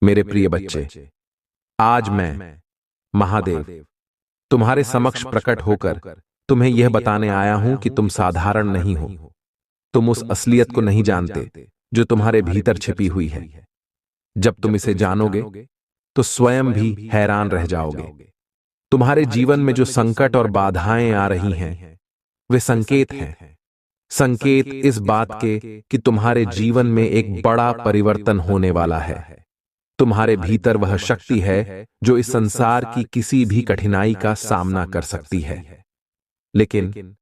मेरे प्रिय बच्चे, आज मैं महादेव तुम्हारे समक्ष प्रकट होकर तुम्हें यह बताने आया हूं कि तुम साधारण नहीं हो। तुम उस असलियत को नहीं जानते जो तुम्हारे भीतर छिपी हुई है। जब तुम इसे जानोगे तो स्वयं भी हैरान रह जाओगे। तुम्हारे जीवन में जो संकट और बाधाएं आ रही हैं, वे संकेत हैं। संकेत इस बात के कि तुम्हारे जीवन में एक बड़ा परिवर्तन होने वाला है। तुम्हारे भीतर वह शक्ति है जो इस संसार की किसी भी कठिनाई का सामना कर सकती है। लेकिन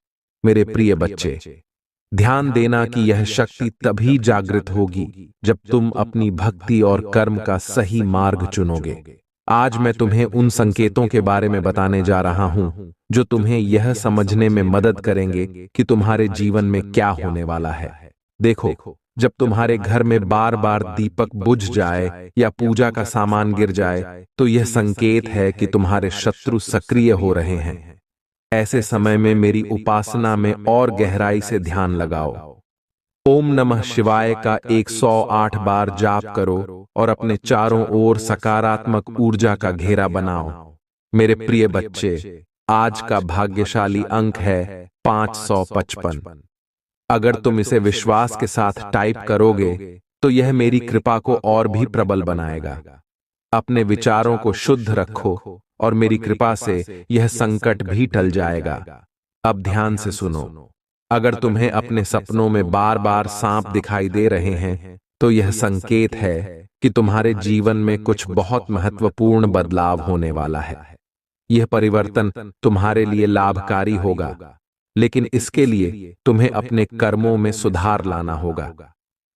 मेरे प्रिय बच्चे, ध्यान देना कि यह शक्ति तभी जागृत होगी जब तुम अपनी भक्ति और कर्म का सही मार्ग चुनोगे। आज मैं तुम्हें उन संकेतों के बारे में बताने जा रहा हूं जो तुम्हें यह समझने में मदद करेंगे कि तुम्हारे जीवन में क्या होने वाला है। देखो, जब तुम्हारे घर में बार बार दीपक बुझ जाए या पूजा का सामान गिर जाए, तो यह संकेत है कि तुम्हारे शत्रु सक्रिय हो रहे हैं। ऐसे समय में मेरी उपासना में और गहराई से ध्यान लगाओ। ओम नमः शिवाय का 108 बार जाप करो और अपने चारों ओर सकारात्मक ऊर्जा का घेरा बनाओ। मेरे प्रिय बच्चे, आज का भाग्यशाली अंक है 555। अगर तुम इसे विश्वास के साथ टाइप करोगे तो यह मेरी कृपा को और भी प्रबल बनाएगा। अपने विचारों को शुद्ध रखो और मेरी कृपा से यह संकट भी टल जाएगा। अब ध्यान से सुनो। अगर तुम्हें अपने सपनों में बार बार सांप दिखाई दे रहे हैं, तो यह संकेत है कि तुम्हारे जीवन में कुछ बहुत महत्वपूर्ण बदलाव होने वाला है। यह परिवर्तन तुम्हारे लिए लाभकारी होगा, लेकिन इसके लिए तुम्हें अपने कर्मों में सुधार लाना होगा।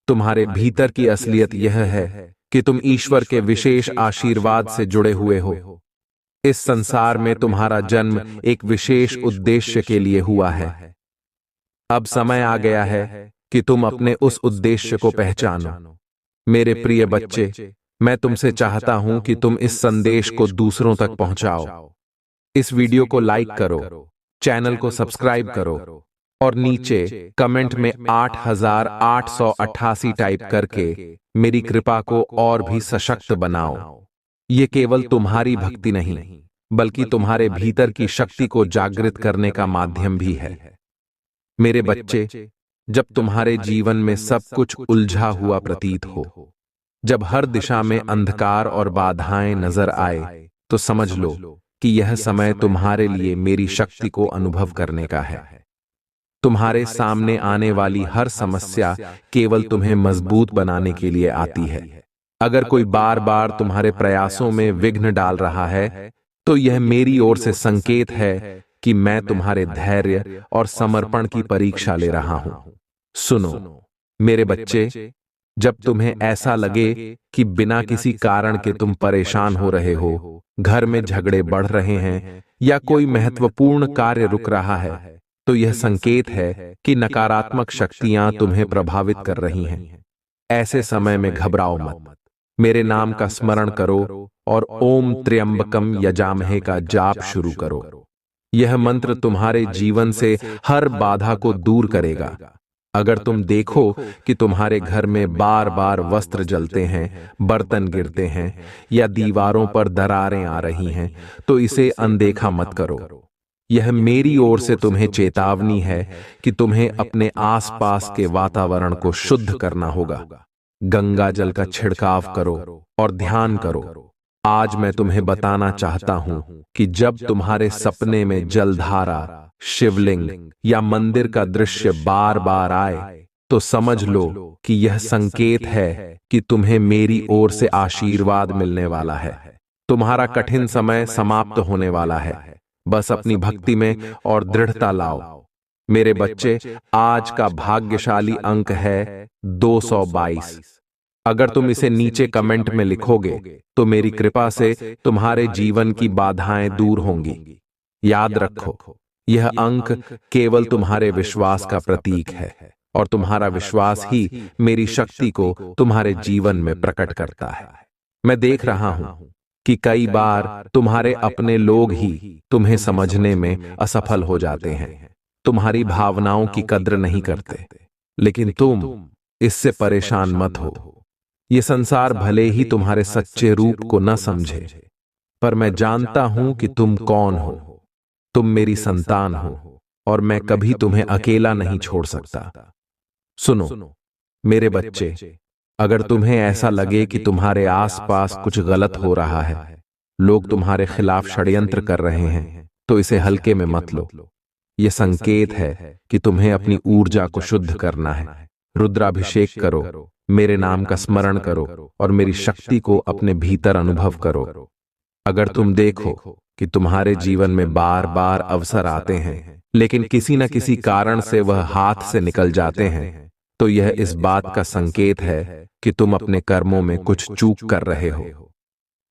तुम्हारे भीतर की असलियत यह है कि तुम ईश्वर के विशेष आशीर्वाद से जुड़े हुए हो। इस संसार में तुम्हारा जन्म एक विशेष उद्देश्य के लिए हुआ है। अब समय आ गया है कि तुम अपने उस उद्देश्य को पहचानो। मेरे प्रिय बच्चे, मैं तुमसे चाहता हूं कि तुम इस संदेश को दूसरों तक पहुंचाओ। इस वीडियो को लाइक करो, चैनल को सब्सक्राइब करो और नीचे कमेंट में 8888 टाइप करके मेरी कृपा को और भी सशक्त बनाओ। ये केवल तुम्हारी भक्ति नहीं, बल्कि तुम्हारे भीतर की शक्ति को जागृत करने का माध्यम भी है। मेरे बच्चे, जब तुम्हारे जीवन में सब कुछ उलझा हुआ प्रतीत हो, जब हर दिशा में अंधकार और बाधाएं नजर आए, तो समझ लो कि यह समय तुम्हारे लिए मेरी शक्ति को अनुभव करने का है। तुम्हारे सामने आने वाली हर समस्या केवल तुम्हें मजबूत बनाने के लिए आती है। अगर कोई बार बार तुम्हारे प्रयासों में विघ्न डाल रहा है, तो यह मेरी ओर से संकेत है कि मैं तुम्हारे धैर्य और समर्पण की परीक्षा ले रहा हूं। सुनो मेरे बच्चे, जब तुम्हें ऐसा लगे कि बिना किसी कारण के तुम परेशान हो रहे हो, घर में झगड़े बढ़ रहे हैं या कोई महत्वपूर्ण कार्य रुक रहा है, तो यह संकेत है कि नकारात्मक शक्तियां तुम्हें प्रभावित कर रही हैं। ऐसे समय में घबराओ मत। मेरे नाम का स्मरण करो और ओम त्र्यंबकम यजामहे का जाप शुरू करो। यह मंत्र तुम्हारे जीवन से हर बाधा को दूर करेगा। अगर तुम देखो कि तुम्हारे घर में बार बार वस्त्र जलते हैं, बर्तन गिरते हैं या दीवारों पर दरारें आ रही हैं, तो इसे अनदेखा मत करो। यह मेरी ओर से तुम्हें चेतावनी है कि तुम्हें अपने आसपास के वातावरण को शुद्ध करना होगा। गंगा जल का छिड़काव करो और ध्यान करो। आज मैं तुम्हें बताना चाहता हूं कि जब तुम्हारे सपने में जलधारा, शिवलिंग या मंदिर का दृश्य बार बार आए, तो समझ लो कि यह संकेत है कि तुम्हें मेरी ओर से आशीर्वाद मिलने वाला है। तुम्हारा कठिन समय समाप्त होने वाला है। बस अपनी भक्ति में और दृढ़ता लाओ। मेरे बच्चे, आज का भाग्यशाली अंक है 222। अगर तुम इसे नीचे कमेंट में लिखोगे, तो मेरी कृपा से तुम्हारे जीवन की बाधाएं दूर होंगी। याद रखो, यह अंक केवल तुम्हारे विश्वास का प्रतीक है और तुम्हारा विश्वास ही मेरी शक्ति को तुम्हारे जीवन में प्रकट करता है। मैं देख रहा हूं कि कई बार तुम्हारे अपने लोग ही तुम्हें समझने में असफल हो जाते हैं, तुम्हारी भावनाओं की कद्र नहीं करते। लेकिन तुम इससे परेशान मत हो। ये संसार भले ही तुम्हारे सच्चे रूप को न समझे, पर मैं जानता हूं कि तुम कौन हो। तुम मेरी संतान हो और मैं कभी तुम्हें अकेला नहीं छोड़ सकता। सुनो मेरे बच्चे, अगर तुम्हें ऐसा लगे कि तुम्हारे आसपास कुछ गलत हो रहा है, लोग तुम्हारे खिलाफ षड्यंत्र कर रहे हैं, तो इसे हल्के में मत लो। यह संकेत है कि तुम्हें अपनी ऊर्जा को शुद्ध करना है। रुद्राभिषेक करो, मेरे नाम का स्मरण करो और मेरी शक्ति को अपने भीतर अनुभव करो। अगर तुम देखो कि तुम्हारे जीवन में बार बार अवसर आते हैं, लेकिन किसी न किसी कारण से वह हाथ से निकल जाते हैं, तो यह इस बात का संकेत है कि तुम अपने कर्मों में कुछ चूक कर रहे हो।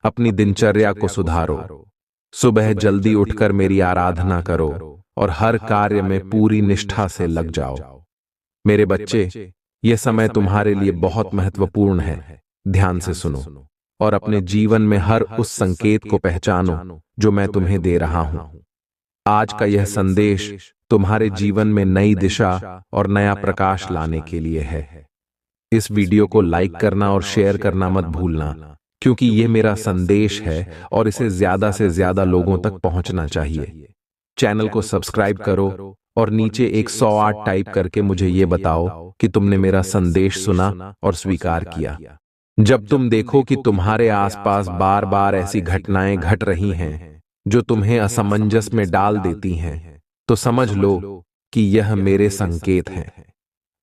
अपनी दिनचर्या को सुधारो, सुबह जल्दी उठकर मेरी आराधना करो और हर कार्य में पूरी निष्ठा से लग जाओ। मेरे बच्चे, यह समय तुम्हारे लिए बहुत महत्वपूर्ण है। ध्यान से सुनो और अपने जीवन में हर उस संकेत को पहचानो जो मैं तुम्हें दे रहा हूं। आज का यह संदेश तुम्हारे जीवन में नई दिशा और नया प्रकाश लाने के लिए है। इस वीडियो को लाइक करना और शेयर करना मत भूलना, क्योंकि यह मेरा संदेश है और इसे ज्यादा से ज्यादा लोगों तक पहुंचना चाहिए। चैनल को सब्सक्राइब करो और नीचे 108 टाइप करके मुझे यह बताओ कि तुमने मेरा संदेश सुना और स्वीकार किया। जब तुम देखो कि तुम्हारे आसपास बार बार ऐसी घटनाएं घट रही हैं जो तुम्हें असमंजस में डाल देती हैं, तो समझ लो कि यह मेरे संकेत हैं।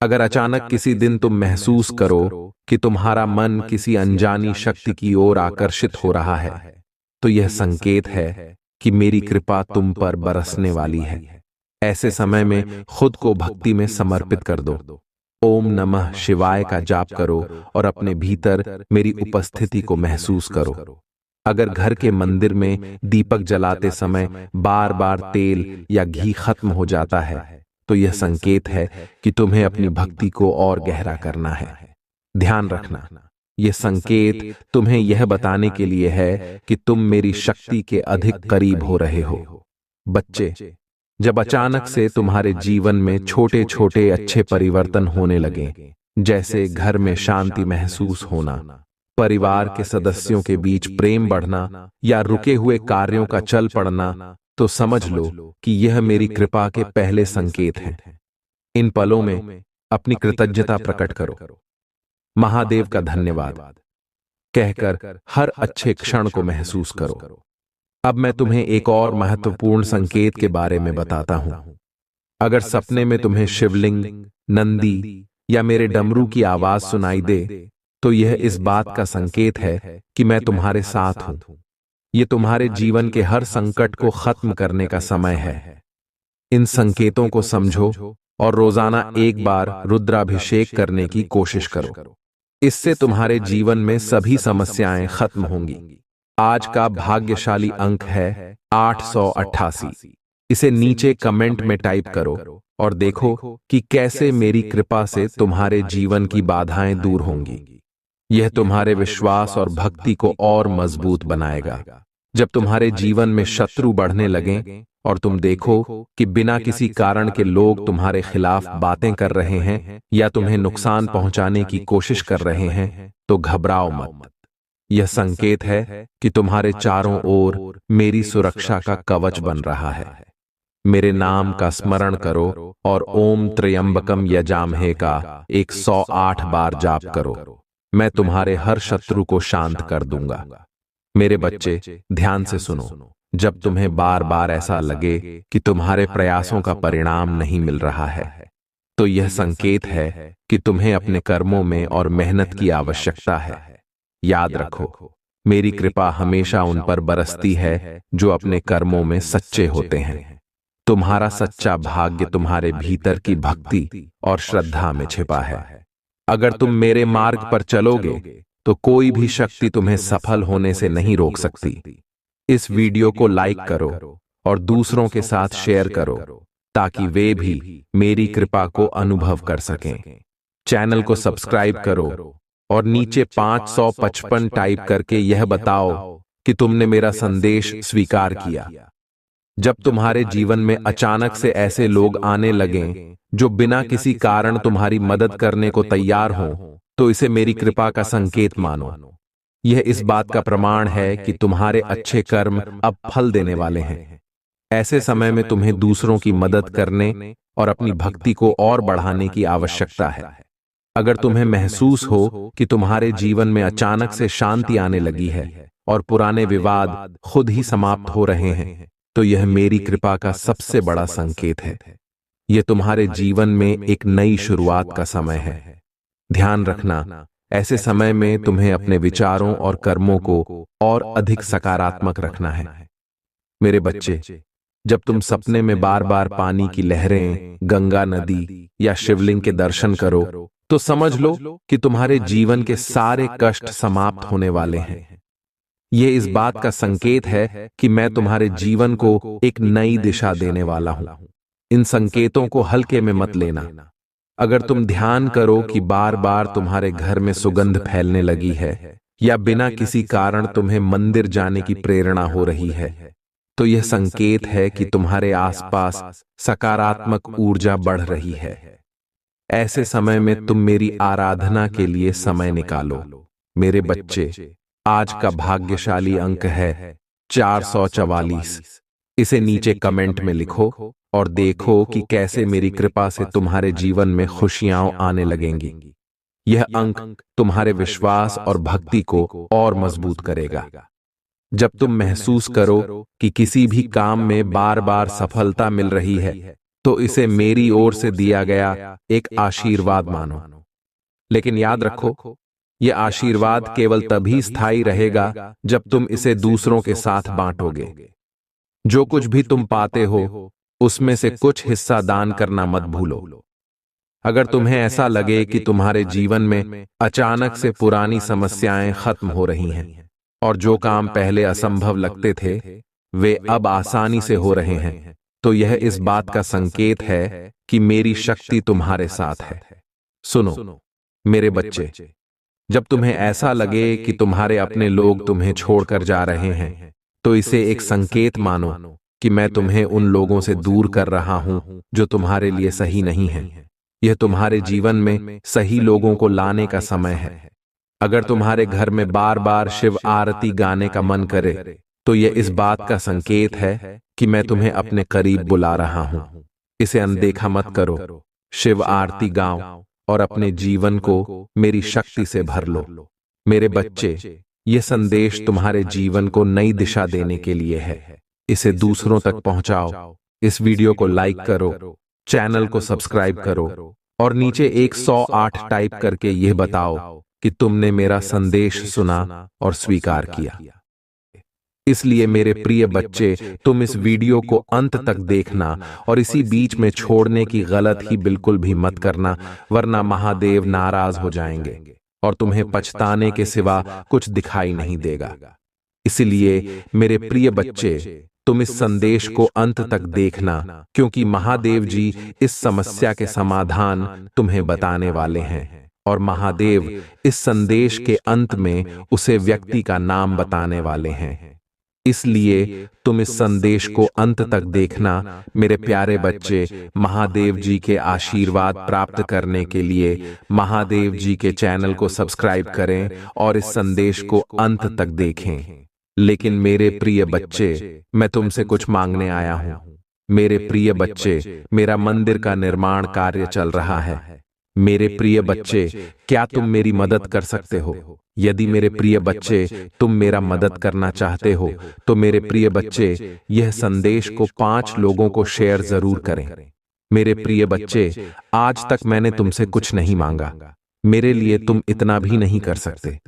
अगर अचानक किसी दिन तुम महसूस करो कि तुम्हारा मन किसी अनजानी शक्ति की ओर आकर्षित हो रहा है, तो यह संकेत है कि मेरी कृपा तुम पर बरसने वाली है। ऐसे समय में खुद को भक्ति में समर्पित कर दो। ओम नमः शिवाय का जाप करो और अपने भीतर मेरी उपस्थिति को महसूस करो। अगर घर के मंदिर में दीपक जलाते समय बार बार तेल या घी खत्म हो जाता है, तो यह संकेत है कि तुम्हें अपनी भक्ति को और गहरा करना है। ध्यान रखना, यह संकेत तुम्हें यह बताने के लिए है कि तुम मेरी शक्ति के अधिक करीब हो रहे हो। बच्चे, जब अचानक से तुम्हारे जीवन में छोटे छोटे अच्छे परिवर्तन होने लगे, जैसे घर में शांति महसूस होना, परिवार के सदस्यों के बीच प्रेम बढ़ना या रुके हुए कार्यों का चल पड़ना, तो समझ लो कि यह मेरी कृपा के पहले संकेत हैं। इन पलों में अपनी कृतज्ञता प्रकट करो। महादेव का धन्यवाद कहकर हर अच्छे क्षण को महसूस करो। अब मैं तुम्हें एक और महत्वपूर्ण संकेत के बारे में बताता हूं। अगर सपने में तुम्हें शिवलिंग, नंदी या मेरे डमरू की आवाज सुनाई दे, तो यह इस बात का संकेत है कि मैं तुम्हारे साथ हूं। यह तुम्हारे जीवन के हर संकट को खत्म करने का समय है। इन संकेतों को समझो और रोजाना एक बार रुद्राभिषेक करने की कोशिश करो। इससे तुम्हारे जीवन में सभी समस्याएं खत्म होंगी। आज का भाग्यशाली अंक है 888। इसे नीचे कमेंट में टाइप करो और देखो कि कैसे मेरी कृपा से तुम्हारे जीवन की बाधाएं दूर होंगी। यह तुम्हारे विश्वास और भक्ति को और मजबूत बनाएगा। जब तुम्हारे जीवन में शत्रु बढ़ने लगें और तुम देखो कि बिना किसी कारण के लोग तुम्हारे खिलाफ बातें कर रहे हैं या तुम्हें नुकसान पहुंचाने की कोशिश कर रहे हैं, तो घबराओ मत। यह संकेत है कि तुम्हारे चारों ओर मेरी सुरक्षा का कवच बन रहा है। मेरे नाम का स्मरण करो और ओम त्र्यंबकम यजामहे का 108 बार जाप करो। मैं तुम्हारे हर शत्रु को शांत कर दूंगा। मेरे बच्चे, ध्यान से सुनो। जब तुम्हें बार बार ऐसा लगे कि तुम्हारे प्रयासों का परिणाम नहीं मिल रहा है, तो यह संकेत है कि तुम्हें अपने कर्मों में और मेहनत की आवश्यकता है। याद रखो, मेरी कृपा हमेशा उन पर बरसती है जो अपने कर्मों में सच्चे होते हैं। तुम्हारा सच्चा भाग्य तुम्हारे भीतर की भक्ति और श्रद्धा में छिपा है। अगर तुम मेरे मार्ग पर चलोगे, तो कोई भी शक्ति तुम्हें सफल होने से नहीं रोक सकती। इस वीडियो को लाइक करो और दूसरों के साथ शेयर करो, ताकि वे भी मेरी कृपा को अनुभव कर सकें। चैनल को सब्सक्राइब करो और नीचे 555 टाइप करके यह बताओ कि तुमने मेरा संदेश स्वीकार किया। जब तुम्हारे जीवन में अचानक से ऐसे लोग आने लगें जो बिना किसी कारण तुम्हारी मदद करने को तैयार हों, तो इसे मेरी कृपा का संकेत मानो। यह इस बात का प्रमाण है कि तुम्हारे अच्छे कर्म अब फल देने वाले हैं। ऐसे समय में तुम्हें दूसरों की मदद करने और अपनी भक्ति को और बढ़ाने की आवश्यकता है। अगर तुम्हें महसूस हो कि तुम्हारे जीवन में अचानक से शांति आने लगी है और पुराने विवाद खुद ही समाप्त हो रहे हैं, तो यह मेरी कृपा का सबसे बड़ा संकेत है। यह तुम्हारे जीवन में एक नई शुरुआत का समय है। ध्यान रखना, ऐसे समय में तुम्हें अपने विचारों और कर्मों को और अधिक सकारात्मक रखना है। मेरे बच्चे, जब तुम सपने में बार बार पानी की लहरें, गंगा नदी या शिवलिंग के दर्शन करो, तो समझ लो कि तुम्हारे जीवन के सारे कष्ट समाप्त होने वाले हैं। यह इस बात का संकेत है कि मैं तुम्हारे जीवन को एक नई दिशा देने वाला हूं। इन संकेतों को हल्के में मत लेना। अगर तुम ध्यान करो कि बार बार तुम्हारे घर में सुगंध फैलने लगी है या बिना किसी कारण तुम्हें मंदिर जाने की प्रेरणा हो रही है, तो यह संकेत है कि तुम्हारे आसपास सकारात्मक ऊर्जा बढ़ रही है। ऐसे समय में तुम मेरी आराधना के लिए समय निकालो। मेरे बच्चे, आज का भाग्यशाली अंक है 444। इसे नीचे कमेंट में लिखो और देखो कि कैसे मेरी कृपा से तुम्हारे जीवन में खुशियां आने लगेंगी। यह अंक तुम्हारे विश्वास और भक्ति को और मजबूत करेगा। जब तुम महसूस करो कि किसी भी काम में बार बार सफलता मिल रही है, तो इसे मेरी ओर से दिया गया एक आशीर्वाद मानो। लेकिन याद रखो, यह आशीर्वाद केवल तभी स्थायी रहेगा जब तुम इसे दूसरों के साथ बांटोगे। जो कुछ भी तुम पाते हो, उसमें से कुछ हिस्सा दान करना मत भूलो। अगर तुम्हें ऐसा लगे कि तुम्हारे जीवन में अचानक से पुरानी समस्याएं खत्म हो रही हैं और जो काम पहले असंभव लगते थे वे अब आसानी से हो रहे हैं, तो यह इस बात का संकेत है कि मेरी शक्ति तुम्हारे साथ है। सुनो मेरे बच्चे, जब तुम्हें ऐसा लगे कि तुम्हारे अपने लोग तुम्हें छोड़कर जा रहे हैं, तो इसे एक संकेत मानो कि मैं तुम्हें उन लोगों से दूर कर रहा हूं जो तुम्हारे लिए सही नहीं हैं। यह तुम्हारे जीवन में सही लोगों को लाने का समय है। अगर तुम्हारे घर में बार बार शिव आरती गाने का मन करे, तो यह इस बात का संकेत है कि मैं तुम्हें अपने करीब बुला रहा हूं। इसे अनदेखा मत करो। शिव आरती गाओ और अपने जीवन को मेरी शक्ति से भर लो। मेरे बच्चे, यह संदेश तुम्हारे जीवन को नई दिशा देने के लिए है। इसे दूसरों तक पहुंचाओ। इस वीडियो को लाइक करो, चैनल को सब्सक्राइब करो और नीचे 108 टाइप करके यह बताओ कि तुमने मेरा संदेश सुना और स्वीकार किया। इसलिए मेरे प्रिय बच्चे, तुम इस वीडियो को अंत तक देखना और इसी बीच में छोड़ने की गलत ही बिल्कुल भी मत करना, वरना महादेव नाराज हो जाएंगे और तुम्हें पछताने के सिवा कुछ दिखाई नहीं देगा। इसलिए मेरे प्रिय बच्चे, तुम इस संदेश को अंत तक देखना, क्योंकि महादेव जी इस समस्या के समाधान तुम्हें बताने वाले हैं और महादेव इस संदेश के अंत में उसे व्यक्ति का नाम बताने वाले हैं। इसलिए तुम इस संदेश को अंत तक देखना मेरे प्यारे बच्चे। महादेव जी के आशीर्वाद प्राप्त करने के लिए महादेव जी के चैनल को सब्सक्राइब करें और इस संदेश को अंत तक देखें। लेकिन मेरे प्रिय बच्चे, मैं तुमसे कुछ मांगने आया हूं। मेरे प्रिय बच्चे, मेरा मंदिर का निर्माण कार्य चल रहा है। मेरे प्रिय बच्चे, क्या तुम मेरी मदद कर सकते हो? यदि मेरे प्रिय बच्चे तुम मेरा मदद करना चाहते हो, तो मेरे प्रिय बच्चे, यह संदेश को 5 लोगों को शेयर जरूर करें। मेरे प्रिय बच्चे, आज तक मैंने तुमसे कुछ नहीं मांगा। मेरे लिए तुम इतना भी नहीं कर सकते।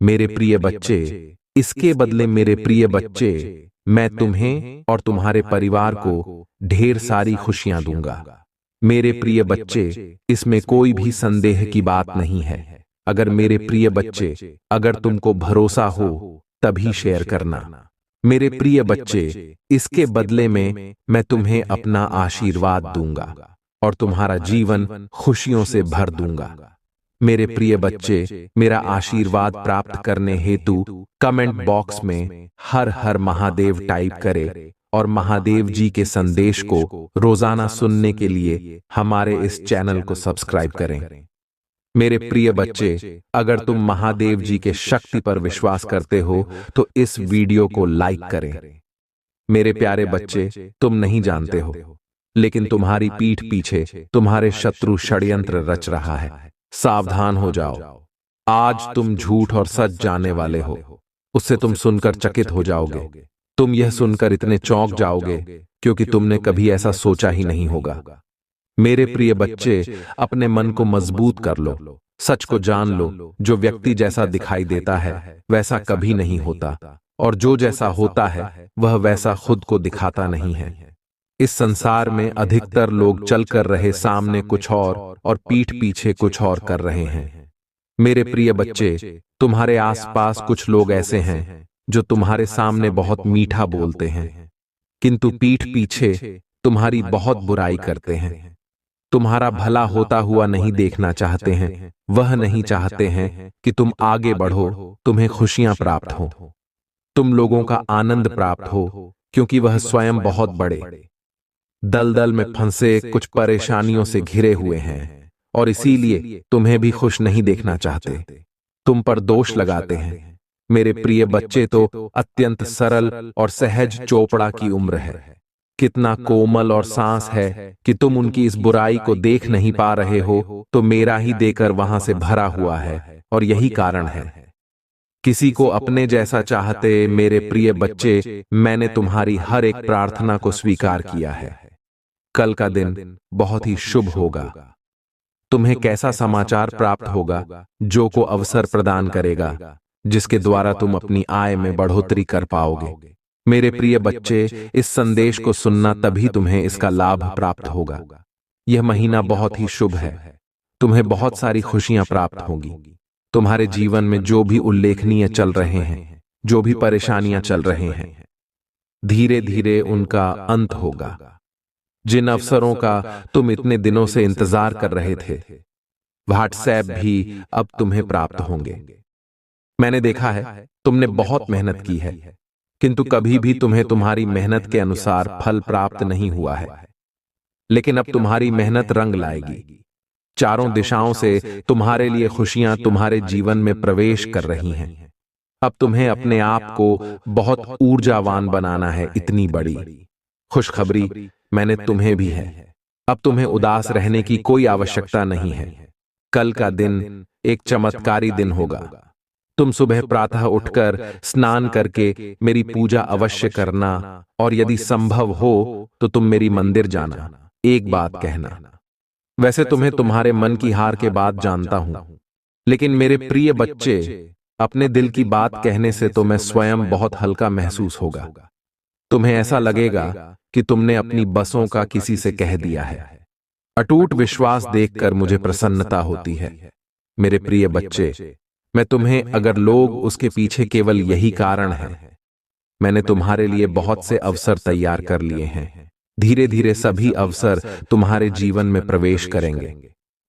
मेरे प्रिय बच्चे, इसके बदले मेरे प्रिय बच्चे, मैं तुम्हें और तुम्हारे परिवार को ढेर सारी खुशियां दूंगा। मेरे प्रिय बच्चे, इसमें कोई भी संदेह की बात नहीं है। अगर मेरे प्रिय बच्चे, अगर तुमको भरोसा हो तभी शेयर करना। मेरे प्रिय बच्चे, इसके बदले में मैं तुम्हें अपना आशीर्वाद दूंगा और तुम्हारा जीवन खुशियों से भर दूंगा। मेरे प्रिय बच्चे, मेरा आशीर्वाद प्राप्त करने हेतु कमेंट बॉक्स में हर हर महादेव टाइप करें और महादेव जी के संदेश को रोजाना सुनने के लिए हमारे इस चैनल को सब्सक्राइब करें। मेरे प्रिय बच्चे, अगर तुम महादेव जी के शक्ति पर विश्वास करते हो तो इस वीडियो को लाइक करें। मेरे प्यारे बच्चे, तुम नहीं जानते हो, लेकिन तुम्हारी पीठ पीछे तुम्हारे शत्रु षड्यंत्र रच रहा है। सावधान हो जाओ। आज तुम झूठ और सच जानने वाले हो। उससे तुम सुनकर चकित हो जाओगे। तुम यह सुनकर इतने चौंक जाओगे क्योंकि तुमने कभी ऐसा सोचा ही नहीं होगा। मेरे प्रिय बच्चे, अपने मन को मजबूत कर लो। सच को जान लो, जो व्यक्ति जैसा दिखाई देता है वैसा कभी नहीं होता, और जो जैसा होता है वह वैसा खुद को दिखाता नहीं है। इस संसार में अधिकतर लोग चल कर रहे सामने कुछ और पीठ पीछे कुछ और कर रहे हैं। मेरे प्रिय बच्चे, तुम्हारे आसपास कुछ लोग ऐसे हैं जो तुम्हारे सामने बहुत मीठा बोलते हैं, किंतु पीठ पीछे तुम्हारी बहुत बुराई करते हैं। तुम्हारा भला होता हुआ नहीं देखना चाहते हैं। वह नहीं चाहते हैं कि तुम आगे बढ़ो, तुम्हें खुशियां प्राप्त हो, तुम लोगों का आनंद प्राप्त हो, क्योंकि वह स्वयं बहुत बड़े दलदल में फंसे कुछ परेशानियों से घिरे हुए हैं, और इसीलिए तुम्हें भी खुश नहीं देखना चाहते। तुम पर दोष लगाते हैं। मेरे प्रिय बच्चे, तो अत्यंत सरल और सहज चोपड़ा की उम्र है। कितना कोमल और सांस है कि तुम उनकी इस बुराई को देख नहीं पा रहे हो, तो मेरा ही देकर वहां से भरा हुआ है, और यही कारण है। किसी को अपने जैसा चाहते मेरे प्रिय बच्चे, मैंने तुम्हारी हर एक प्रार्थना को स्वीकार किया है। कल का दिन बहुत ही शुभ होगा। तुम्हें कैसा समाचार प्राप्त होगा जो को अवसर प्रदान करेगा, जिसके द्वारा तुम अपनी आय में बढ़ोतरी कर पाओगे। मेरे प्रिय बच्चे, इस संदेश को सुनना तभी तुम्हें इसका लाभ प्राप्त होगा। यह महीना बहुत ही शुभ है। तुम्हें बहुत सारी खुशियां प्राप्त होंगी। तुम्हारे जीवन में जो भी उल्लेखनीय चल रहे हैं, जो भी परेशानियां चल रहे हैं, धीरे धीरे उनका अंत होगा। जिन अवसरों का तुम इतने दिनों से इंतजार कर रहे थे, व्हाट्सएप भी अब तुम्हें प्राप्त होंगे। मैंने देखा है तुमने बहुत मेहनत की है, किंतु कभी भी तुम्हें तुम्हारी मेहनत के अनुसार फल प्राप्त नहीं हुआ है। लेकिन अब तुम्हारी मेहनत रंग लाएगी। चारों दिशाओं से तुम्हारे लिए खुशियां तुम्हारे जीवन में प्रवेश कर रही हैं। अब तुम्हें अपने आप को बहुत ऊर्जावान बनाना है। इतनी बड़ी खुशखबरी मैंने तुम्हें भी है। अब तुम्हें उदास रहने की कोई आवश्यकता नहीं है। कल का दिन एक चमत्कारी दिन होगा। तुम सुबह प्रातः उठकर स्नान करके मेरी पूजा अवश्य करना, और यदि संभव हो तो तुम मेरी मंदिर जाना। एक बात कहना, वैसे तुम्हें तुम्हारे मन की हार के बाद जानता हूं, लेकिन मेरे प्रिय बच्चे, अपने दिल की बात कहने से तो मैं स्वयं बहुत हल्का महसूस होगा। तुम्हें ऐसा लगेगा कि तुमने अपनी बसों का किसी से कह दिया है। अटूट विश्वास देखकर मुझे प्रसन्नता होती है। मेरे प्रिय बच्चे, मैं तुम्हें, अगर लोग उसके पीछे केवल यही कारण है, मैंने तुम्हारे लिए बहुत से अवसर तैयार कर लिए हैं। धीरे धीरे सभी अवसर तुम्हारे जीवन में प्रवेश करेंगे।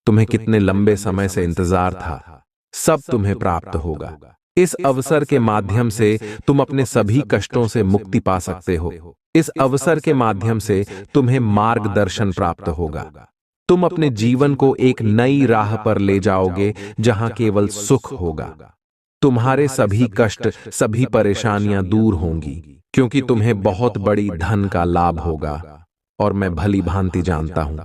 तुम्हें कितने लंबे समय से इंतजार था, सब तुम्हें प्राप्त होगा। इस अवसर के माध्यम से तुम अपने सभी कष्टों से मुक्ति पा सकते हो। इस अवसर के माध्यम से तुम्हें मार्गदर्शन प्राप्त होगा। तुम अपने जीवन को एक नई राह पर ले जाओगे, जहां केवल सुख होगा। तुम्हारे सभी कष्ट, सभी परेशानियां दूर होंगी, क्योंकि तुम्हें बहुत बड़ी धन का लाभ होगा। और मैं भली भांति जानता हूं,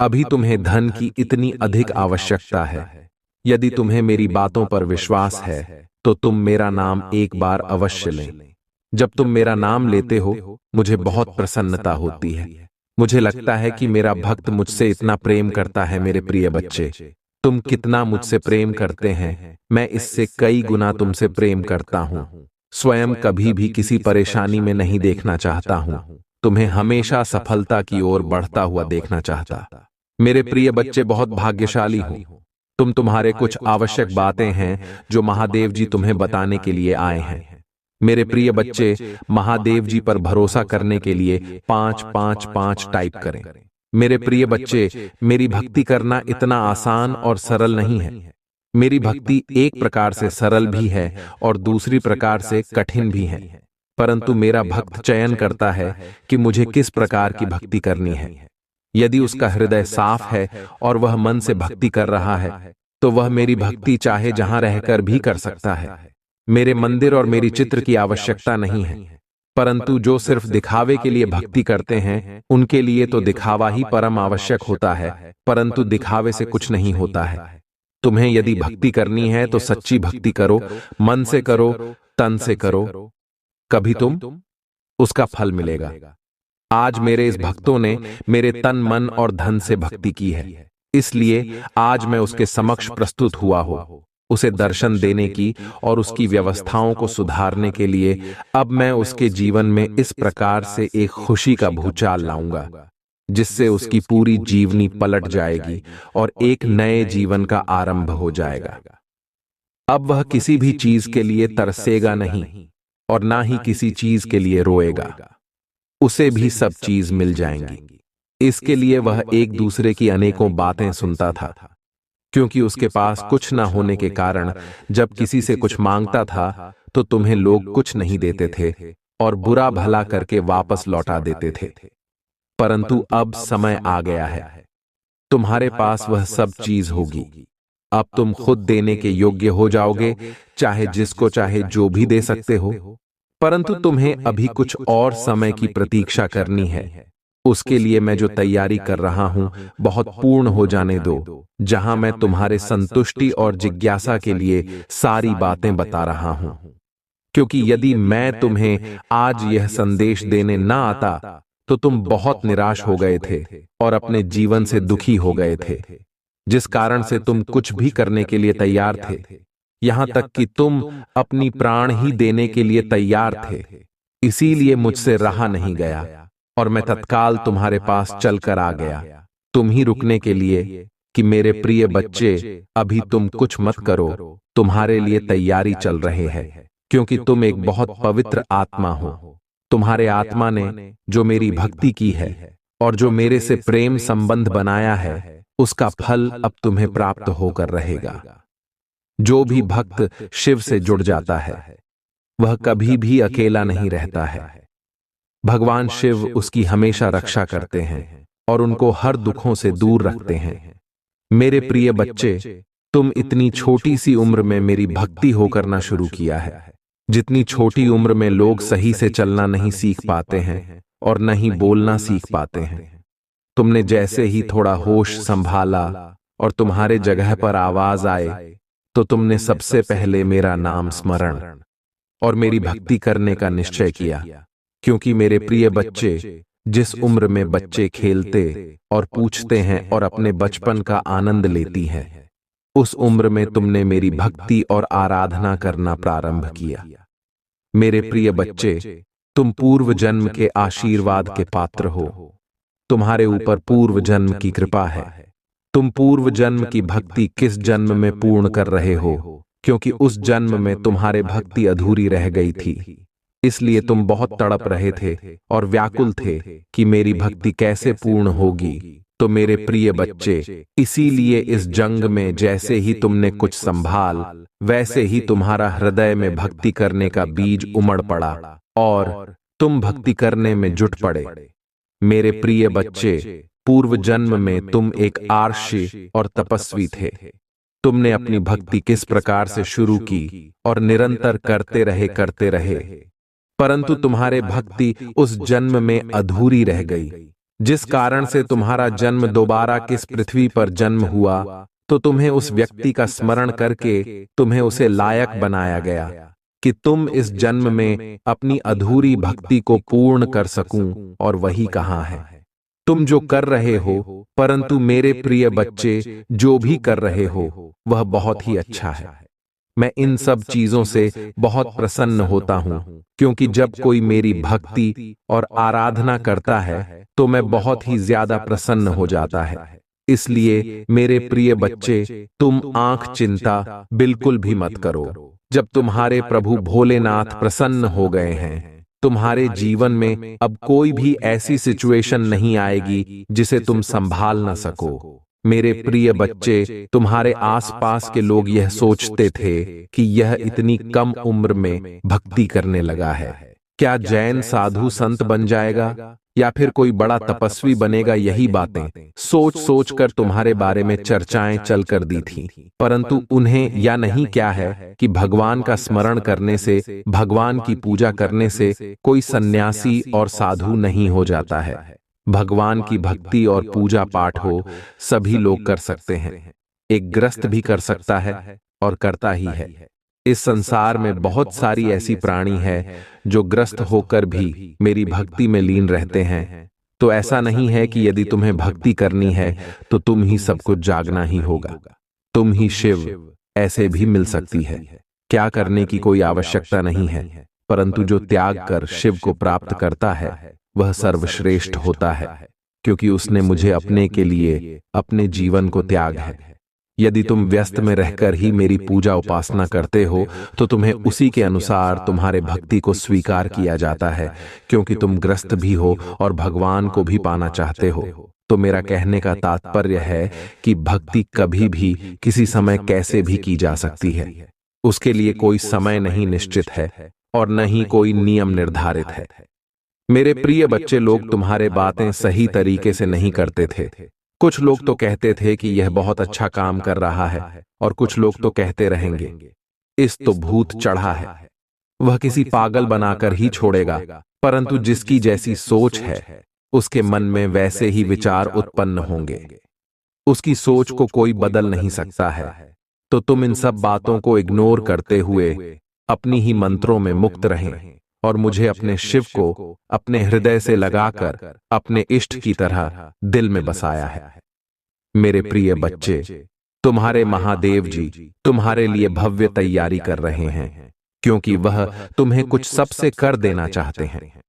अभी तुम्हें धन की इतनी अधिक आवश्यकता है। यदि तुम्हें मेरी बातों पर विश्वास है तो तुम मेरा नाम एक बार अवश्य लें। जब तुम मेरा नाम लेते हो, मुझे बहुत प्रसन्नता होती है। मुझे लगता है कि मेरा भक्त मुझसे इतना प्रेम करता है। मेरे प्रिय बच्चे, तुम कितना मुझसे प्रेम करते हैं, मैं इससे कई गुना तुमसे प्रेम करता हूं। स्वयं कभी भी किसी परेशानी में नहीं देखना चाहता हूं। तुम्हें हमेशा सफलता की ओर बढ़ता हुआ देखना चाहता। मेरे प्रिय बच्चे, बहुत भाग्यशाली हो तुम। तुम्हारे कुछ आवश्यक बातें हैं जो महादेव जी तुम्हें बताने के लिए आए हैं। मेरे प्रिय बच्चे, महादेव जी पर भरोसा करने के लिए 555 टाइप करें। मेरे प्रिय बच्चे, मेरी भक्ति करना इतना आसान और सरल नहीं है। मेरी भक्ति एक प्रकार से सरल भी है और दूसरी प्रकार से कठिन भी है, परंतु मेरा भक्त चयन करता है कि मुझे किस प्रकार की भक्ति करनी है। यदि उसका हृदय साफ है और वह मन से भक्ति कर रहा है, तो वह मेरी भक्ति चाहे जहां रहकर भी कर सकता है। मेरे मंदिर और मेरी चित्र की आवश्यकता नहीं है, परंतु जो सिर्फ दिखावे के लिए भक्ति करते हैं, उनके लिए तो दिखावा ही परम आवश्यक होता है, परंतु दिखावे से कुछ नहीं होता है। तुम्हें यदि भक्ति करनी है तो सच्ची भक्ति करो, मन से करो, तन से करो, कभी तुम उसका फल मिलेगा। आज मेरे इस भक्तों ने मेरे तन, मन और धन से भक्ति की है, इसलिए आज मैं उसके समक्ष प्रस्तुत हुआ हूं, उसे दर्शन देने की और उसकी व्यवस्थाओं को सुधारने के लिए। अब मैं उसके जीवन में इस प्रकार से एक खुशी का भूचाल लाऊंगा, जिससे उसकी पूरी जीवनी पलट जाएगी और एक नए जीवन का आरंभ हो जाएगा। अब वह किसी भी चीज के लिए तरसेगा नहीं और ना ही किसी चीज के लिए रोएगा, उसे भी सब चीज मिल जाएंगी। इसके लिए वह एक दूसरे की अनेकों बातें सुनता था, क्योंकि उसके पास कुछ न होने के कारण जब किसी से कुछ मांगता था तो तुम्हें लोग कुछ नहीं देते थे और बुरा भला करके वापस लौटा देते थे। परंतु अब समय आ गया है, तुम्हारे पास वह सब चीज होगी। अब तुम खुद देने के योग्य हो जाओगे, चाहे जिसको चाहे जो भी दे सकते हो। परंतु तुम्हें अभी कुछ और समय की प्रतीक्षा करनी है। उसके लिए मैं जो तैयारी कर रहा हूं बहुत पूर्ण हो जाने दो, जहां मैं तुम्हारे संतुष्टि और जिज्ञासा के लिए सारी बातें बता रहा हूं। क्योंकि यदि मैं तुम्हें आज यह संदेश देने ना आता तो तुम बहुत निराश हो गए थे और अपने जीवन से दुखी हो गए थे, जिस कारण से तुम कुछ भी करने के लिए तैयार थे, यहां तक कि तुम अपनी प्राण ही देने के लिए तैयार थे। इसीलिए मुझसे रहा नहीं गया और मैं तत्काल तुम्हारे पास चलकर आ गया, तुम ही रुकने के लिए कि मेरे प्रिय बच्चे, अभी तुम कुछ मत करो, तुम्हारे लिए तैयारी चल रहे हैं, क्योंकि तुम एक बहुत पवित्र आत्मा हो। तुम्हारे आत्मा ने जो मेरी भक्ति की है और जो मेरे से प्रेम संबंध बनाया है, उसका फल अब तुम्हें प्राप्त होकर रहेगा। जो भी भक्त शिव से जुड़ जाता है वह कभी भी अकेला नहीं रहता है। भगवान शिव उसकी हमेशा रक्षा करते हैं और उनको हर दुखों से दूर रखते हैं। मेरे प्रिय बच्चे, तुम इतनी छोटी सी उम्र में मेरी भक्ति हो करना शुरू किया है। जितनी छोटी उम्र में लोग सही से चलना नहीं सीख पाते हैं और न ही बोलना सीख पाते हैं, तुमने जैसे ही थोड़ा होश संभाला और तुम्हारे जगह पर आवाज आए, तो तुमने सबसे पहले मेरा नाम स्मरण और मेरी भक्ति करने का निश्चय किया। क्योंकि मेरे प्रिय बच्चे, जिस उम्र में बच्चे खेलते और पूछते हैं और अपने बचपन का आनंद लेती हैं, उस उम्र में तुमने मेरी भक्ति और आराधना करना प्रारंभ किया। मेरे प्रिय बच्चे, तुम पूर्व जन्म के आशीर्वाद के पात्र हो। तुम्हारे ऊपर पूर्व जन्म की कृपा है। तुम पूर्व जन्म की भक्ति किस जन्म में पूर्ण कर रहे हो, क्योंकि उस जन्म में तुम्हारे भक्ति अधूरी रह गई थी। इसलिए तुम बहुत तड़प रहे थे और व्याकुल थे कि मेरी भक्ति कैसे पूर्ण होगी। तो मेरे प्रिय बच्चे, इसीलिए इस जंग में जैसे ही तुमने कुछ संभाल, वैसे ही तुम्हारा हृदय में भक्ति करने का बीज उमड़ पड़ा और तुम भक्ति करने में जुट पड़े। मेरे प्रिय बच्चे, पूर्व जन्म में तुम एक आर्षि और तपस्वी थे। तुमने अपनी भक्ति किस प्रकार से शुरू की और निरंतर करते रहे, परंतु तुम्हारे भक्ति उस जन्म में अधूरी रह गई, जिस कारण से तुम्हारा जन्म दोबारा किस पृथ्वी पर जन्म हुआ, तो तुम्हें उस व्यक्ति का स्मरण करके तुम्हें उसे लायक बनाया गया कि तुम इस जन्म में अपनी अधूरी भक्ति को पूर्ण कर सकूं। और वही कहाँ है? तुम जो कर रहे हो, परंतु मेरे प्रिय बच्चे, जो भी कर रहे हो वह बहुत ही अच्छा है। मैं इन सब चीजों से बहुत प्रसन्न होता हूं, क्योंकि जब कोई मेरी भक्ति और आराधना करता है तो मैं बहुत ही ज्यादा प्रसन्न हो जाता है। इसलिए मेरे प्रिय बच्चे, तुम आंख चिंता बिल्कुल भी मत करो। जब तुम्हारे प्रभु भोलेनाथ प्रसन्न हो गए हैं, तुम्हारे जीवन में अब कोई भी ऐसी सिचुएशन नहीं आएगी जिसे तुम संभाल न सको। मेरे प्रिय बच्चे, तुम्हारे आसपास के लोग यह सोचते थे कि यह इतनी कम उम्र में भक्ति करने लगा है, क्या जैन साधु संत बन जाएगा? या फिर कोई बड़ा तपस्वी बनेगा, यही बातें सोच सोच कर तुम्हारे बारे में चर्चाएं चल कर दी थी। परंतु उन्हें या नहीं क्या है कि भगवान का स्मरण करने से, भगवान की पूजा करने से कोई सन्यासी और साधु नहीं हो जाता है। भगवान की भक्ति और पूजा पाठ हो सभी लोग कर सकते हैं, एक ग्रस्त भी कर सकता है और करता ही है। इस संसार में बहुत सारी ऐसी प्राणी है जो ग्रस्त होकर भी मेरी भक्ति में लीन रहते हैं। तो ऐसा नहीं है कि यदि तुम्हें भक्ति करनी है तो तुम ही सब कुछ जागना ही होगा, तुम ही शिव, ऐसे भी मिल सकती है। क्या करने की कोई आवश्यकता नहीं है, परंतु जो त्याग कर शिव को प्राप्त करता है वह सर्वश्रेष्ठ होता है, क्योंकि उसने मुझे अपने के लिए अपने जीवन को त्याग है। यदि तुम व्यस्त में रहकर ही मेरी पूजा उपासना करते हो तो तुम्हें उसी के अनुसार तुम्हारे भक्ति को स्वीकार किया जाता है, क्योंकि तुम ग्रस्त भी हो और भगवान को भी पाना चाहते हो। तो मेरा कहने का तात्पर्य है कि भक्ति कभी भी किसी समय कैसे भी की जा सकती है, उसके लिए कोई समय नहीं निश्चित है और न ही कोई नियम निर्धारित है। मेरे प्रिय बच्चे, लोग तुम्हारे बातें सही तरीके से नहीं करते थे। कुछ लोग तो कहते थे कि यह बहुत अच्छा काम कर रहा है, और कुछ लोग तो कहते रहेंगे इस तो भूत चढ़ा है, वह किसी पागल बनाकर ही छोड़ेगा। परंतु जिसकी जैसी सोच है उसके मन में वैसे ही विचार उत्पन्न होंगे, उसकी सोच को कोई बदल नहीं सकता है। तो तुम इन सब बातों को इग्नोर करते हुए अपनी ही मंत्रों में मुक्त रहें और मुझे अपने शिव को अपने हृदय से लगाकर अपने इष्ट की तरह दिल में बसाया है। मेरे प्रिय बच्चे, तुम्हारे महादेव जी तुम्हारे लिए भव्य तैयारी कर रहे हैं, क्योंकि वह तुम्हें कुछ सबसे कर देना चाहते हैं।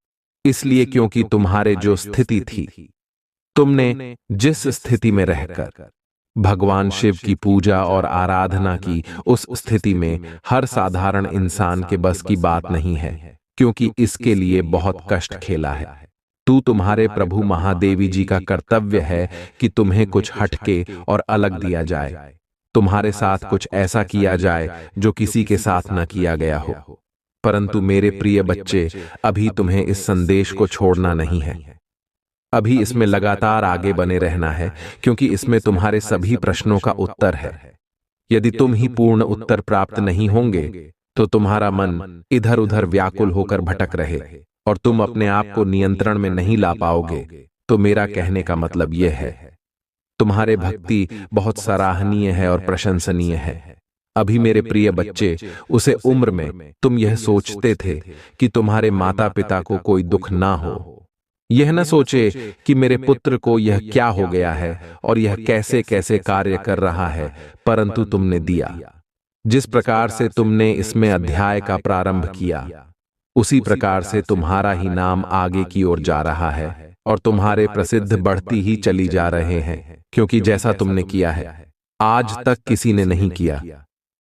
इसलिए क्योंकि तुम्हारे जो स्थिति थी, तुमने जिस स्थिति में रहकर भगवान शिव की पूजा और आराधना की, उस स्थिति में हर साधारण इंसान के बस की बात नहीं है, क्योंकि इसके लिए बहुत कष्ट खेला है। तुम्हारे प्रभु महादेवी जी का कर्तव्य है कि तुम्हें कुछ हटके और अलग दिया जाए, तुम्हारे साथ कुछ ऐसा किया जाए जो किसी के साथ न किया गया हो। परंतु मेरे प्रिय बच्चे, अभी तुम्हें इस संदेश को छोड़ना नहीं है, अभी इसमें लगातार आगे बने रहना है, क्योंकि इसमें तुम्हारे सभी प्रश्नों का उत्तर है। यदि तुम ही पूर्ण उत्तर प्राप्त नहीं होंगे तो तुम्हारा मन इधर उधर व्याकुल होकर भटक रहे और तुम अपने आप को नियंत्रण में नहीं ला पाओगे। तो मेरा कहने का मतलब यह है, तुम्हारे भक्ति बहुत सराहनीय है और प्रशंसनीय है। अभी मेरे प्रिय बच्चे, उसे उम्र में तुम यह सोचते थे कि तुम्हारे माता पिता को कोई दुख ना हो, यह न सोचे कि मेरे पुत्र को यह क्या हो गया है और यह कैसे कैसे कार्य कर रहा है, परंतु तुमने दिया। जिस प्रकार से तुमने इसमें अध्याय का प्रारंभ किया, उसी प्रकार से तुम्हारा ही नाम आगे की ओर जा रहा है और तुम्हारे प्रसिद्ध बढ़ती ही चली जा रहे हैं, क्योंकि जैसा तुमने किया है आज तक किसी ने नहीं किया।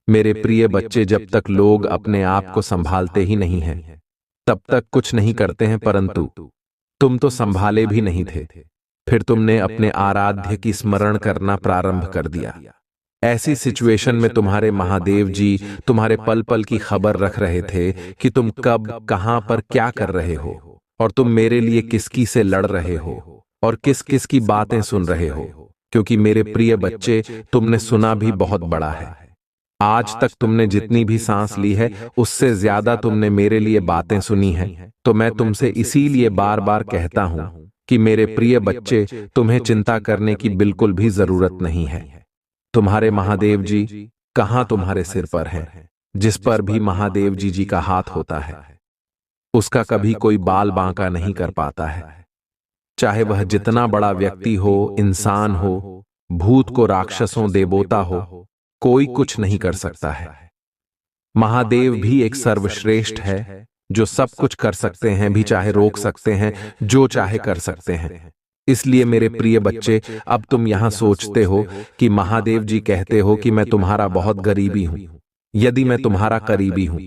मेरे प्रिय बच्चे, जब तक लोग अपने आप को संभालते ही नहीं हैं तब तक कुछ नहीं करते हैं, परंतु तुम तो संभाले भी नहीं थे, फिर तुमने अपने आराध्य की स्मरण करना प्रारंभ कर दिया। ऐसी सिचुएशन में तुम्हारे महादेव जी तुम्हारे पल पल की खबर रख रहे थे कि तुम कब कहां पर क्या कर रहे हो और तुम मेरे लिए किसकी से लड़ रहे हो और किस किस की बातें सुन रहे हो, क्योंकि मेरे प्रिय बच्चे, तुमने सुना भी बहुत बड़ा है। आज तक तुमने जितनी भी सांस ली है उससे ज्यादा तुमने मेरे लिए बातें सुनी हैं। तो मैं तुमसे इसीलिए बार बार कहता हूं कि मेरे प्रिय बच्चे, तुम्हें चिंता करने की बिल्कुल भी जरूरत नहीं है। तुम्हारे महादेव जी कहां तुम्हारे सिर पर हैं, जिस पर भी महादेव जी का हाथ होता है उसका कभी कोई बाल बांका नहीं कर पाता है। चाहे वह जितना बड़ा व्यक्ति हो, इंसान हो, भूत को राक्षसों देवता हो, कोई कुछ नहीं कर सकता है। महादेव भी एक सर्वश्रेष्ठ है जो सब कुछ कर सकते हैं, भी चाहे रोक सकते हैं, जो चाहे कर सकते हैं। इसलिए मेरे प्रिय बच्चे, अब तुम यहां सोचते हो कि महादेव जी कहते हो कि मैं तुम्हारा बहुत गरीबी हूं। यदि मैं तुम्हारा करीबी हूं,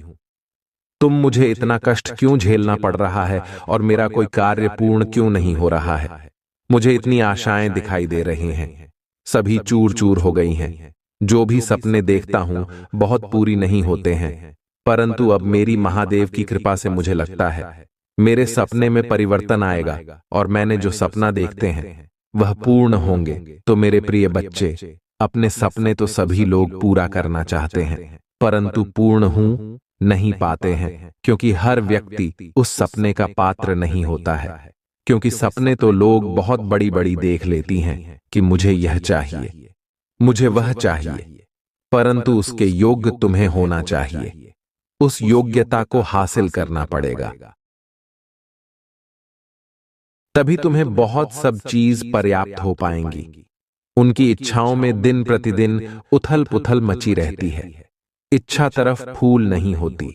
तुम मुझे इतना कष्ट क्यों झेलना पड़ रहा है और मेरा कोई कार्य पूर्ण क्यों नहीं हो रहा है? मुझे इतनी आशाएं दिखाई दे रही हैं, सभी चूर चूर हो गई हैं। जो भी सपने देखता हूं बहुत पूरी नहीं होते हैं, परंतु अब मेरी महादेव की कृपा से मुझे लगता है मेरे सपने में परिवर्तन आएगा और मैंने जो सपना देखते हैं वह पूर्ण होंगे। तो मेरे प्रिय बच्चे, अपने सपने तो सभी लोग पूरा करना चाहते हैं, परंतु पूर्ण हूं नहीं पाते हैं, क्योंकि हर व्यक्ति उस सपने का पात्र नहीं होता है। क्योंकि सपने तो लोग बहुत बड़ी बड़ी देख लेती हैं कि मुझे यह चाहिए, मुझे वह चाहिए, परंतु उसके योग्य तुम्हें होना चाहिए। उस योग्यता को हासिल करना पड़ेगा, तभी तुम्हें बहुत सब चीज पर्याप्त हो पाएंगी। उनकी इच्छाओं में दिन प्रतिदिन उथल पुथल मची रहती है। इच्छा तरफ फूल नहीं होती,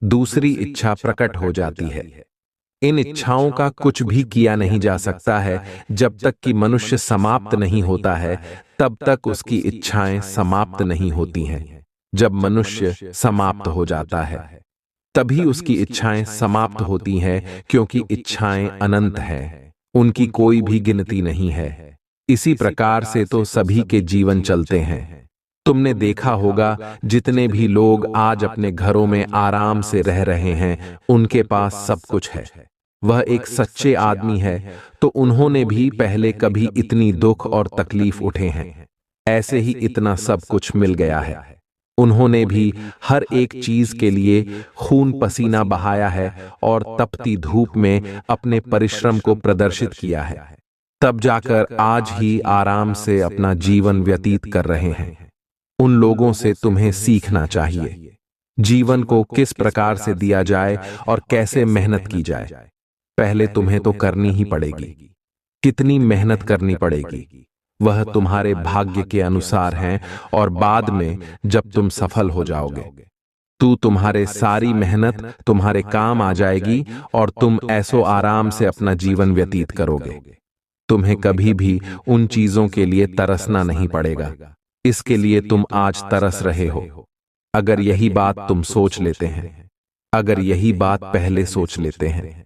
दूसरी इच्छा प्रकट हो जाती है। इन इच्छाओं का कुछ भी किया नहीं जा सकता है। जब तक कि मनुष्य समाप्त नहीं होता है, तब तक उसकी इच्छाएं समाप्त नहीं होती हैं। जब मनुष्य समाप्त हो जाता है, तभी उसकी इच्छाएं समाप्त होती हैं, क्योंकि इच्छाएं अनंत हैं, उनकी कोई भी गिनती नहीं है। इसी प्रकार से तो सभी के जीवन चलते हैं। तुमने देखा होगा, जितने भी लोग आज अपने घरों में आराम से रह रहे हैं, उनके पास सब कुछ है, वह एक सच्चे आदमी है, तो उन्होंने भी पहले कभी इतनी दुख और तकलीफ उठे हैं, ऐसे ही इतना सब कुछ मिल गया है। उन्होंने भी हर एक चीज के लिए खून पसीना बहाया है और तपती धूप में अपने परिश्रम को प्रदर्शित किया है, तब जाकर आज ही आराम से अपना जीवन व्यतीत कर रहे हैं। उन लोगों से तुम्हें सीखना चाहिए, जीवन को किस प्रकार से दिया जाए और कैसे मेहनत की जाए। पहले तुम्हें तो करनी ही पड़ेगी। कितनी मेहनत करनी पड़ेगी वह तुम्हारे भाग्य के अनुसार है, और बाद में जब तुम सफल हो जाओगे, तुम्हारे सारी मेहनत तुम्हारे काम आ जाएगी और तुम ऐसो आराम से अपना जीवन व्यतीत करोगे। तुम्हें कभी भी उन चीजों के लिए तरसना नहीं पड़ेगा, इसके लिए तुम आज तरस रहे हो। अगर यही बात तुम सोच लेते हैं, अगर यही बात पहले सोच लेते हैं,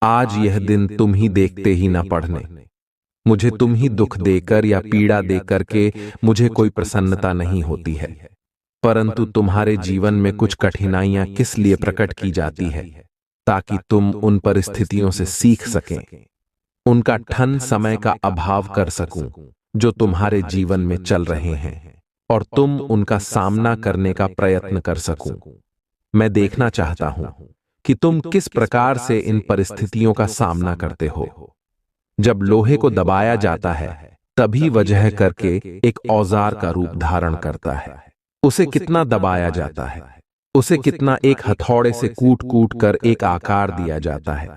आज यह दिन तुम ही देखते ही ना पढ़ने। मुझे तुम ही दुख देकर या पीड़ा देकर के मुझे कोई प्रसन्नता नहीं होती है, परंतु तुम्हारे जीवन में कुछ कठिनाइयां किस लिए प्रकट की जाती है, ताकि तुम उन परिस्थितियों से सीख सकें, उनका ठन समय का अभाव कर सकूं जो तुम्हारे जीवन में चल रहे हैं, और तुम उनका सामना करने का प्रयत्न कर सकूं। मैं देखना चाहता हूं कि तुम किस प्रकार से इन परिस्थितियों का सामना करते हो। जब लोहे को दबाया जाता है, तभी वजह करके एक औजार का रूप धारण करता है। उसे कितना दबाया जाता है, उसे कितना एक हथौड़े से कूट कूट कर एक आकार दिया जाता है।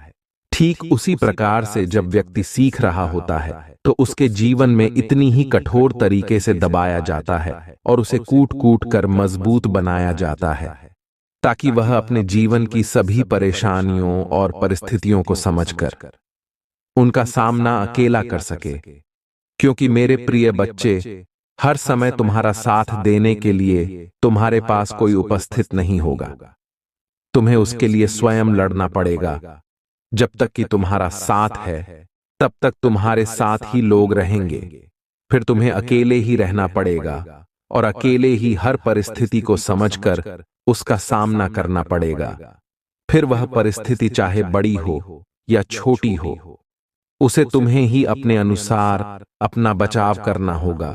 ठीक उसी प्रकार से जब व्यक्ति सीख रहा होता है, तो उसके जीवन में इतनी ही कठोर तरीके से दबाया जाता है और उसे कूट कूट कर मजबूत बनाया जाता है, ताकि वह अपने जीवन की सभी परेशानियों और परिस्थितियों को समझकर उनका सामना अकेला कर सके। क्योंकि मेरे प्रिय बच्चे, हर समय तुम्हारा साथ देने के लिए तुम्हारे पास कोई उपस्थित नहीं होगा। तुम्हें उसके लिए स्वयं लड़ना पड़ेगा। जब तक कि तुम्हारा साथ है, तब तक तुम्हारे साथ ही लोग रहेंगे। फिर तुम्हें अकेले ही रहना पड़ेगा और अकेले ही हर परिस्थिति को समझकर उसका सामना करना पड़ेगा। फिर वह परिस्थिति चाहे बड़ी हो या छोटी हो, उसे तुम्हें ही अपने अनुसार अपना बचाव करना होगा।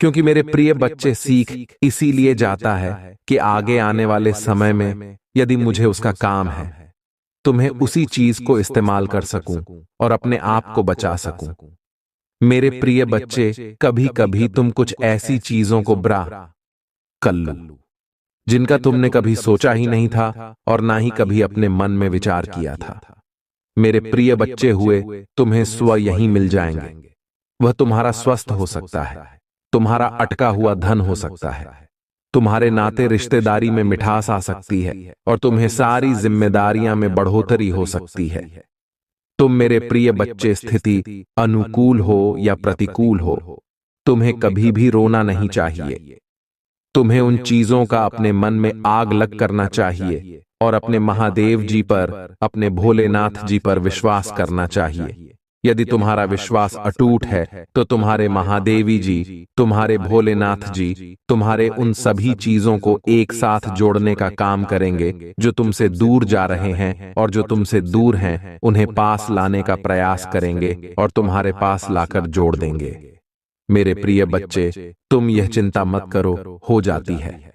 क्योंकि मेरे प्रिय बच्चे, सीख इसीलिए जाता है कि आगे आने वाले समय में यदि मुझे उसका काम है, तुम्हें उसी चीज को इस्तेमाल कर सकूं और अपने आप को बचा सकूं। मेरे प्रिय बच्चे, कभी कभी तुम कुछ ऐसी चीजों को बुरा कर लो जिनका तुमने कभी सोचा ही नहीं था और ना ही कभी अपने मन में विचार किया था। मेरे प्रिय बच्चे हुए, तुम्हें स्व यहीं मिल जाएंगे। वह तुम्हारा स्वस्थ हो सकता है, तुम्हारा अटका हुआ धन हो सकता है, तुम्हारे नाते रिश्तेदारी में मिठास आ सकती है और तुम्हें सारी जिम्मेदारियां में बढ़ोतरी हो सकती है। तुम मेरे प्रिय बच्चे, स्थिति अनुकूल हो या प्रतिकूल हो, तुम्हें कभी भी रोना नहीं चाहिए। तुम्हें उन चीजों का अपने मन में आग लग करना चाहिए और अपने महादेव जी पर, अपने भोलेनाथ जी पर विश्वास करना चाहिए। यदि तुम्हारा विश्वास अटूट है तो तुम्हारे महादेवी जी, तुम्हारे भोलेनाथ जी, तुम्हारे उन सभी चीजों को एक साथ जोड़ने का काम करेंगे जो तुमसे दूर जा रहे हैं, और जो तुमसे दूर हैं उन्हें पास लाने का प्रयास करेंगे और तुम्हारे पास लाकर जोड़ देंगे। मेरे प्रिय बच्चे, तुम यह चिंता मत करो, हो जाती है।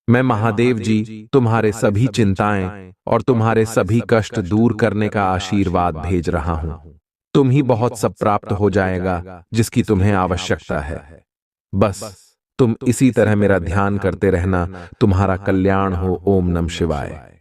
मैं महादेव जी तुम्हारे सभी चिंताएं और तुम्हारे सभी कष्ट दूर करने का आशीर्वाद भेज रहा हूं। तुम ही बहुत सब प्राप्त हो जाएगा जिसकी तुम्हें आवश्यकता है। बस तुम इसी तरह मेरा ध्यान करते रहना। तुम्हारा कल्याण हो। ओम नमः शिवाय।